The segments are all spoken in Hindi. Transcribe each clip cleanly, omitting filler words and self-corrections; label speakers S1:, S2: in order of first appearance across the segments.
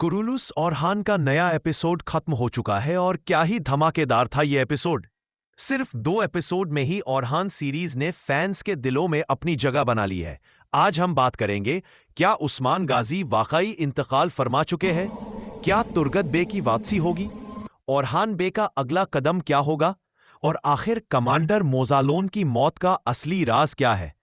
S1: कुरुलुस ओरहान का नया एपिसोड खत्म हो चुका है और क्या ही धमाकेदार था ये एपिसोड। सिर्फ 2 एपिसोड में ही ओरहान सीरीज ने फैंस के दिलों में अपनी जगह बना ली है। आज हम बात करेंगे, क्या उस्मान गाजी वाकई इंतकाल फरमा चुके हैं? क्या तुर्गत बे की वापसी होगी? ओरहान बे का अगला कदम क्या होगा? और आखिर कमांडर मोजालोन की मौत का असली राज क्या है?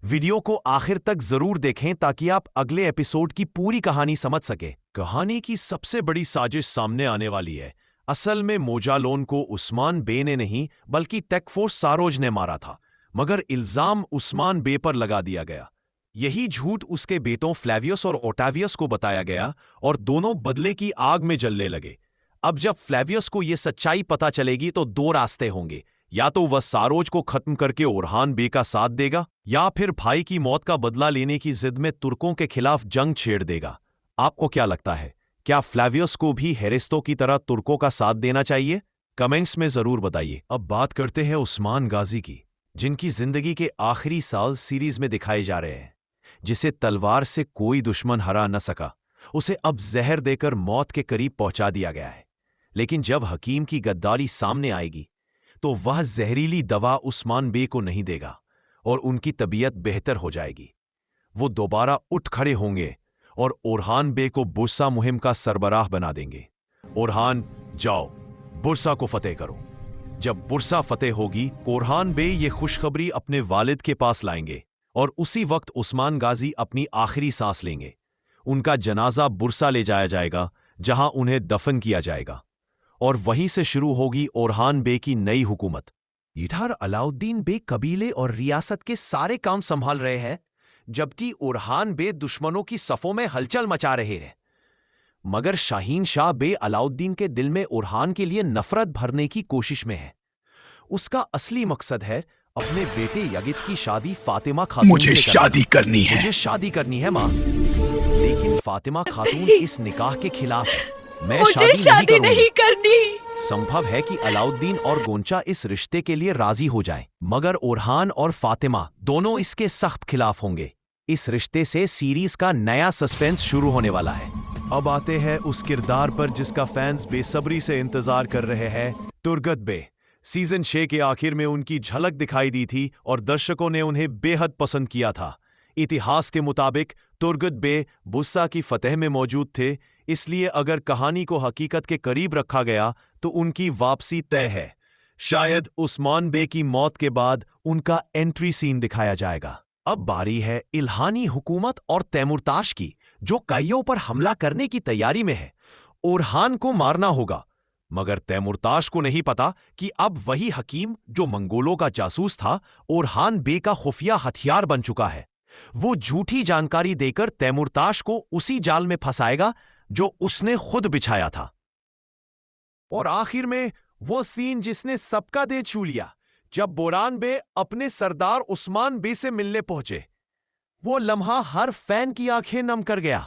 S1: वीडियो को आखिर तक जरूर देखें ताकि आप अगले एपिसोड की पूरी कहानी समझ सके। कहानी की सबसे बड़ी साजिश सामने आने वाली है। असल में मोजालोन को उस्मान बे ने नहीं बल्कि टेकफोर्स सारोज ने मारा था, मगर इल्जाम उस्मान बे पर लगा दिया गया। यही झूठ उसके बेटों फ्लेवियस और ओटावियस को बताया गया और दोनों बदले की आग में जलने लगे। अब जब फ्लेवियस को यह सच्चाई पता चलेगी तो 2 रास्ते होंगे, या तो वह सारोज को खत्म करके ओरहान बे का साथ देगा या फिर भाई की मौत का बदला लेने की जिद में तुर्कों के खिलाफ जंग छेड़ देगा। आपको क्या लगता है, क्या फ्लेवियस को भी हेरिस्तो की तरह तुर्कों का साथ देना चाहिए? कमेंट्स में जरूर बताइए। अब बात करते हैं उस्मान गाजी की, जिनकी जिंदगी के आखिरी साल सीरीज में दिखाए जा रहे हैं। जिसे तलवार से कोई दुश्मन हरा न सका, उसे अब जहर देकर मौत के करीब पहुंचा दिया गया है। लेकिन जब हकीम की गद्दारी सामने आएगी तो वह जहरीली दवा उस्मान बे को नहीं देगा और उनकी तबीयत बेहतर हो जाएगी। वो दोबारा उठ खड़े होंगे और ओरहान बे को बुरसा मुहिम का सरबराह बना देंगे। ओरहान, जाओ बुरसा को फतेह करो। जब बुरसा फतेह होगी, ओरहान बे ये खुशखबरी अपने वालिद के पास लाएंगे और उसी वक्त उस्मान गाजी अपनी आखिरी सांस लेंगे। उनका जनाजा बुरसा ले जाया जाएगा, जहां उन्हें दफन किया जाएगा और वहीं से शुरू होगी ओरहान बे की नई हुकूमत। इधर अलाउद्दीन बे कबीले और रियासत के सारे काम संभाल रहे हैं, जबकि ओरहान बे दुश्मनों की सफों में हलचल मचा रहे हैं। मगर शाहीन शाह बे अलाउद्दीन के दिल में ओरहान के लिए नफरत भरने की कोशिश में है। उसका असली मकसद है अपने बेटे यगित की शादी फातिमा खातून
S2: मुझे
S1: से
S2: शादी करनी है।
S1: मुझे शादी करनी है मां, लेकिन फातिमा खातून इस निकाह के खिलाफ है। मैं
S3: मुझे शादी नहीं करनी।
S1: संभव है कि अलाउद्दीन और गोंचा इस रिश्ते के लिए राजी हो जाएं, मगर ओरहान और फातिमा दोनों इसके सख्त खिलाफ होंगे। इस रिश्ते से सीरीज का नया सस्पेंस शुरू होने वाला है। अब आते हैं उस किरदार पर जिसका फैंस बेसब्री से इंतजार कर रहे हैं, तुर्गत बे। सीजन 6 के आखिर में उनकी झलक दिखाई दी थी और दर्शकों ने उन्हें बेहद पसंद किया था। इतिहास के मुताबिक तुर्गत बे बुस्सा की फतेह में मौजूद थे, इसलिए अगर कहानी को हकीकत के करीब रखा गया तो उनकी वापसी तय है। शायद उस्मान बे की मौत के बाद उनका एंट्री सीन दिखाया जाएगा। अब बारी है इल्हानी हुकूमत और तैमूरताश की, जो काइयों पर हमला करने की तैयारी में है। ओरहान को मारना होगा, मगर तैमूरताश को नहीं पता कि अब वही हकीम जो मंगोलों का जासूस था, ओरहान बे का खुफिया हथियार बन चुका है। वो झूठी जानकारी देकर तैमूरताश को उसी जाल में फंसाएगा जो उसने खुद बिछाया था। और आखिर में वो सीन जिसने सबका दिल छू लिया, जब बोरान बे अपने सरदार उस्मान बे से मिलने पहुंचे। वो लम्हा हर फैन की आंखें नम कर गया।